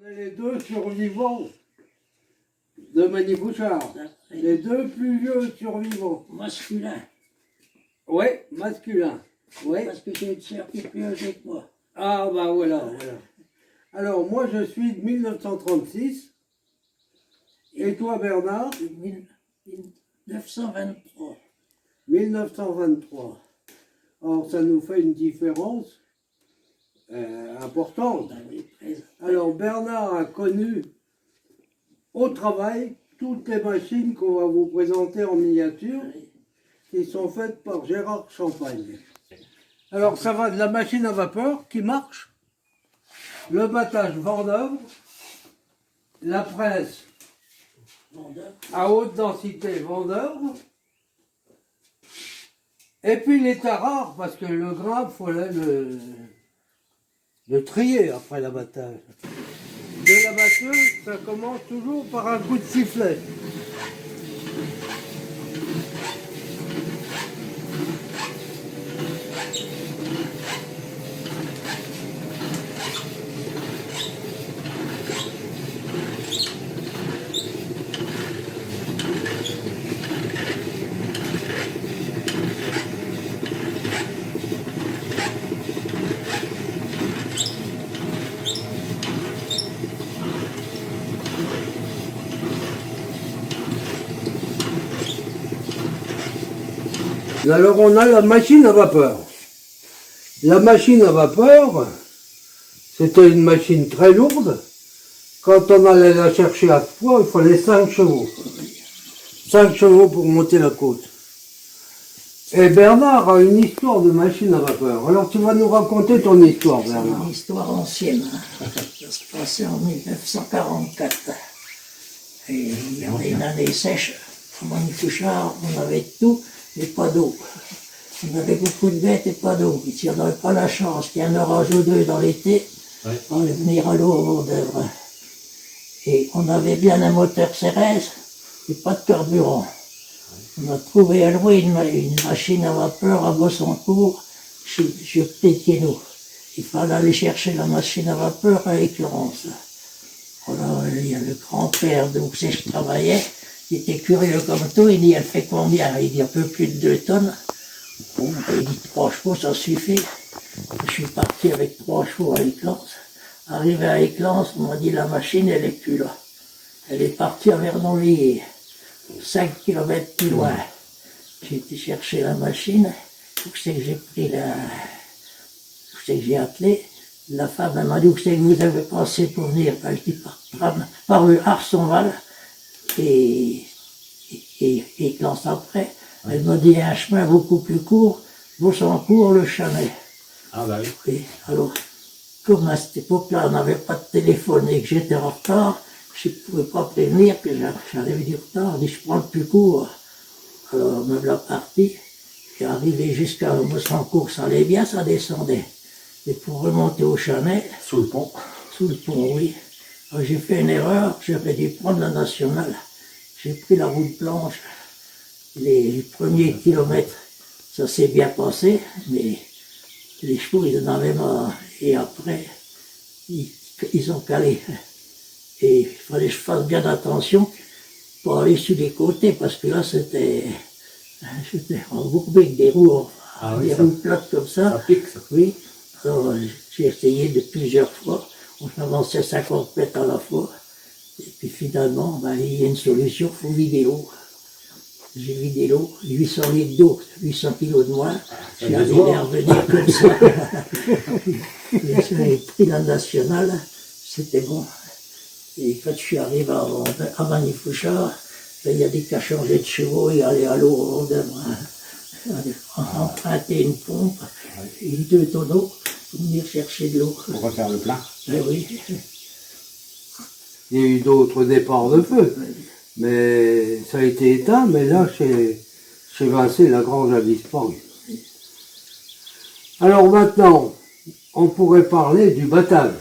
On est les deux survivants de Manifouchard. Les deux plus vieux survivants. Masculin. Oui, masculin. Oui. Parce que j'ai une sœur qui est plus âgée que moi. Ah bah voilà. Alors moi je suis de 1936. Et toi Bernard? 1923. 1923. Alors ça nous fait une différence importante. Alors Bernard a connu au travail toutes les machines qu'on va vous présenter en miniature, qui sont faites par Gérard Champagne. Alors ça va de la machine à vapeur qui marche, le battage Vendœuvre, la presse à haute densité Vendœuvre, et puis l'état rare, parce que le grain, il faut le trier après l'abattage. De la batteuse, ça commence toujours par un coup de sifflet. Alors on a la machine à vapeur. La machine à vapeur, c'était une machine très lourde. Quand on allait la chercher à poids, il fallait 5 chevaux. 5 chevaux pour monter la côte. Et Bernard a une histoire de machine à vapeur. Alors tu vas nous raconter ton histoire, Bernard. C'est une histoire ancienne. Ça se passait en 1944. Et il y avait une année sèche. À Manifouchard, on avait tout, mais pas d'eau. On avait beaucoup de bêtes et pas d'eau. Et si on n'avait pas la chance qu'il y ait un orage ou deux dans l'été, on allait venir à l'eau au Vendœuvre. Et on avait bien un moteur Cérès et pas de carburant. On a trouvé à louer une machine à vapeur à Bossancourt, chez Pétienneau. Il fallait aller chercher la machine à vapeur à Éclance. Alors, il y a le grand-père d'où je travaillais, il était curieux comme tout, il dit, elle fait combien? Il dit, un peu plus de 2 tonnes. Bon, il dit, 3 chevaux, ça suffit. Je suis parti avec 3 chevaux à Éclance. Arrivé à Éclance, on m'a dit, la machine, elle est plus là. Elle est partie à Vernon-Villiers, 5 km plus loin. J'ai été chercher la machine, où c'est que j'ai pris où c'est que j'ai attelé. La femme, elle m'a dit, où c'est que vous avez pensé pour venir? Ben, je dis, par rue Arsonval, et Éclance après. Elle m'a dit, un chemin beaucoup plus court, Bossancourt, le Chanet. Ah bah oui. Et alors, comme à cette époque-là, on n'avait pas de téléphone et que j'étais en retard, je ne pouvais pas prévenir que j'allais du retard. Je dis, je prends le plus court. Alors, me voilà parti. J'ai arrivé jusqu'à Bossancourt, ça allait bien, ça descendait. Et pour remonter au Chanet... Sous le pont. Sous le pont, oui. Alors, j'ai fait une erreur, j'aurais dû prendre la nationale. J'ai pris la route blanche. Les premiers kilomètres, ça s'est bien passé, mais les chevaux, ils en avaient marre. Et après, ils ont calé. Et il fallait que je fasse bien attention pour aller sur les côtés, parce que là, j'étais embourbé avec des roues, des roues plates comme ça. Ça pique, ça. Oui. Alors, j'ai essayé de plusieurs fois. On avançait 50 mètres à la fois. Et puis finalement, il y a une solution, il faut vider l'eau. J'ai vidé l'eau, 800 litres d'eau, 800 kilos de moins. J'ai arrivé à revenir comme ça. J'ai pris la nationale, c'était bon. Et quand je suis arrivé à Manifouchard, il y a des qui ont changé de chevaux et allaient à l'eau au Vendœuvre. Emprunter une pompe et 2 tonneaux pour venir chercher de l'eau. Pour refaire le plein. Ben oui. Il y a eu d'autres départs de feu, mais ça a été éteint, mais là, chez Vincé, la grange a disparu. Alors maintenant, on pourrait parler du battage.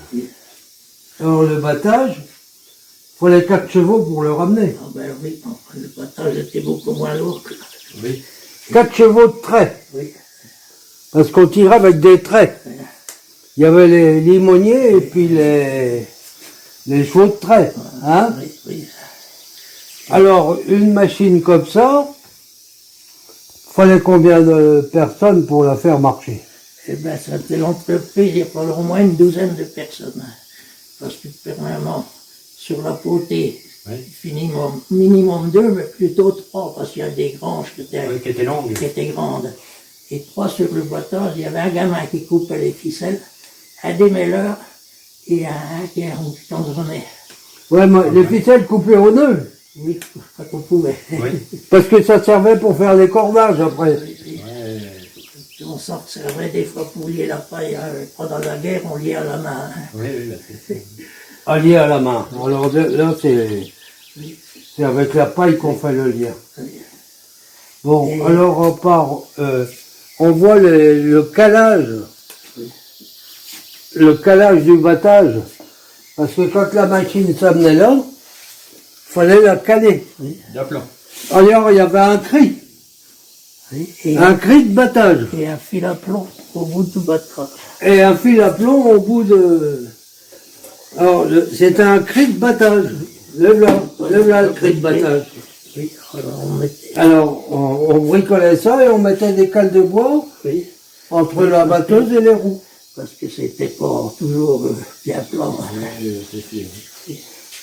Alors le battage, il fallait 4 chevaux pour le ramener. Ah ben oui, le battage était beaucoup moins lourd que... Oui. 4 chevaux de trait. Oui. Parce qu'on tirait avec des traits. Il y avait les limoniers et puis les chevaux de trait. Hein? Oui, oui. Alors, une machine comme ça, fallait combien de personnes pour la faire marcher? Eh bien, c'était l'entreprise, il y a au moins une douzaine de personnes. Parce que, premièrement, sur la potée, Oui. minimum 2, mais plutôt 3, parce qu'il y a des granges Oui, qui était longue. qui étaient grandes. Et 3 sur le battage, il y avait un gamin qui coupait les ficelles, un démêleur et un qui tendronnait. Ouais, mais les ficelles coupées au nœud, Oui, quand on pouvait. Oui. parce que ça servait pour faire les cordages après. Ouais. On s'en servait des fois pour lier la paille. Pendant la guerre, on liait à la main. Oui, oui, c'est Allié à la main. Alors là, c'est avec la paille qu'on fait le lien. Bon, Et- alors on part, on voit le calage du battage, parce que quand la machine s'amenait là, fallait la caler. d'aplomb. Alors il y avait un cri Et de battage, et un fil à plomb au bout du battage. et un fil à plomb au bout de... Alors c'était un cri de battage, lève là le cri de battage. Oui, alors on mettait. Alors on bricolait ça et on mettait des cales de bois Oui, entre la batteuse et les roues. parce que c'était pas toujours bien plat. Oui, c'est sûr.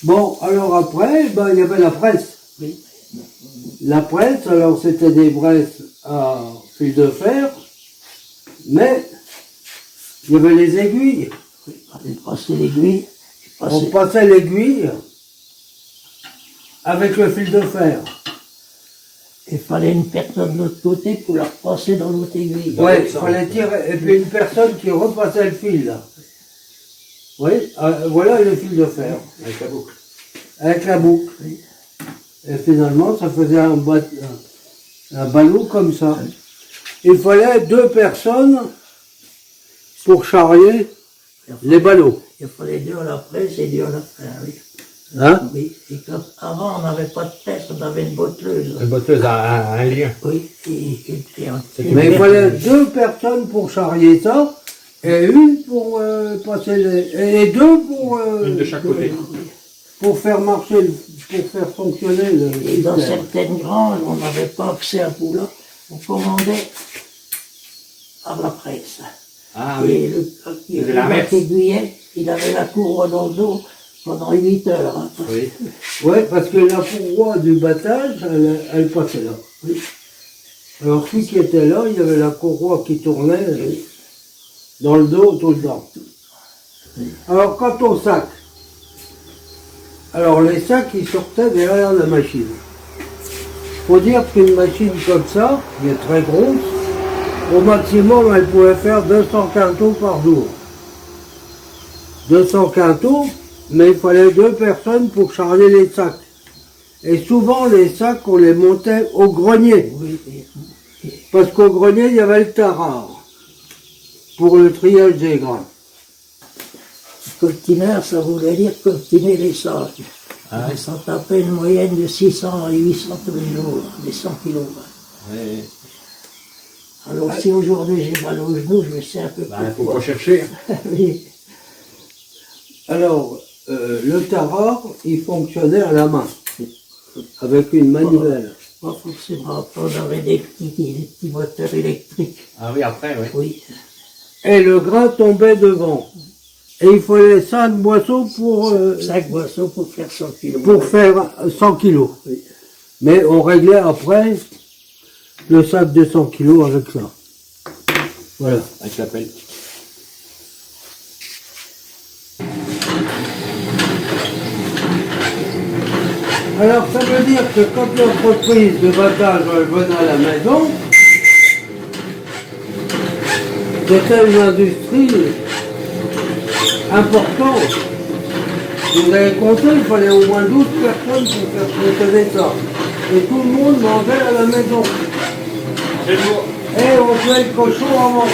Bon, alors après, ben, il y avait la presse. Oui, La presse, alors c'était des braises à fil de fer, mais il y avait les aiguilles. oui, on passait l'aiguille. On passait l'aiguille avec le fil de fer. Il fallait une personne de l'autre côté pour la repasser dans l'autre aiguille. Ouais, il fallait tirer, et puis une personne qui repassait le fil, là. Oui, voilà le fil de fer, Avec la boucle. avec la boucle. Oui. Et finalement, ça faisait un ballot comme ça. Il fallait 2 personnes pour charrier les ballots. Il fallait 2 à la presse et 2 à la fin, oui. Hein? Oui, et quand, avant on n'avait pas de presse, on avait une botteleuse. Une botteuse à un lien. Oui, Mais il fallait 2 personnes pour charrier ça, et une pour passer et 2 pour, Une de chaque côté. pour faire marcher, pour faire fonctionner le Et dans système. certaines granges, on n'avait pas accès à Poula, on commandait par la presse. Ah Et oui. le la gars messe. qui aiguillait, il avait la courroie dans le dos pendant 8 heures. Hein. Oui. Ouais, parce que la courroie du battage, elle passait là. Oui. Alors celui qui était là, il y avait la courroie qui tournait dans le dos tout le temps. Alors quant au sac, alors les sacs ils sortaient derrière la machine. Faut dire qu'une machine comme ça, qui est très grosse, au maximum elle pouvait faire 200 quintaux par jour. 200 quintaux, mais il fallait 2 personnes pour charger les sacs. Et souvent les sacs on les montait au grenier. Oui, Parce qu'au grenier, il y avait le tarare pour le triage des grains. coltineur, ça voulait dire coltiner les sacs. Ah oui. Ça tapait une moyenne de 600 à 800 tous les jours, des 100 kilos. Oui. Alors si aujourd'hui j'ai mal au genou, je sais un peu Bah, faut pourquoi. pas chercher. Oui. Alors, le tarare, il fonctionnait à la main, avec une manivelle. Pas forcément. Après, on avait des petits moteurs électriques. Ah oui, après, oui. Oui. Et le grain tombait devant. Et il fallait 5 boisseaux pour 5 boissons pour faire 100 kilos. faire 100 kilos. Oui. Mais on réglait après le sac de 100 kilos avec ça. Voilà. Avec la pelle. Alors ça veut dire que quand l'entreprise de battage venait à la maison, c'était une industrie importante. Vous avez compté, il fallait au moins 12 personnes pour faire fonctionner ça. Et tout le monde mangeait à la maison. Et on tuait le cochon avant.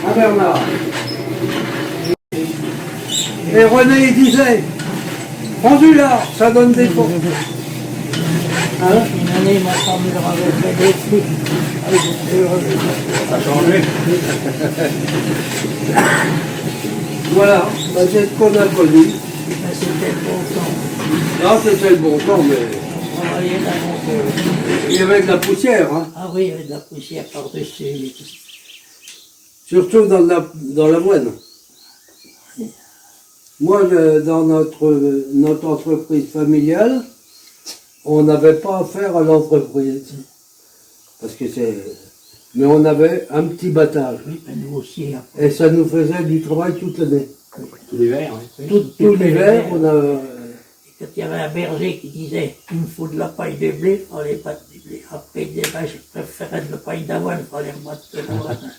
À Bernard. Et René il disait, rendu là, ça donne des fonds. Hein? Une année, ma femme leur avait fait des frites. Ah, ils étaient heureux. Ça a changé. Voilà, bah, c'est ce qu'on a connu. c'était le bon temps. Là, c'était le bon temps, mais On travaillait dans mon il y avait de la poussière, hein. Ah oui, il y avait de la poussière par-dessus. et tout. Surtout dans l'avoine. Moi, dans notre entreprise familiale, on n'avait pas affaire à l'entreprise. Parce que mais on avait un petit battage. Oui, ben nous aussi. Hein. Et ça nous faisait du travail toute l'année. Tout l'hiver, oui. Tout l'hiver, on a... Et quand il y avait un berger qui disait « il me faut de la paille de blé », il fallait battre du blé. Après, il disait « je préférais de la paille d'avoine, il fallait rebattre de l'avoine ».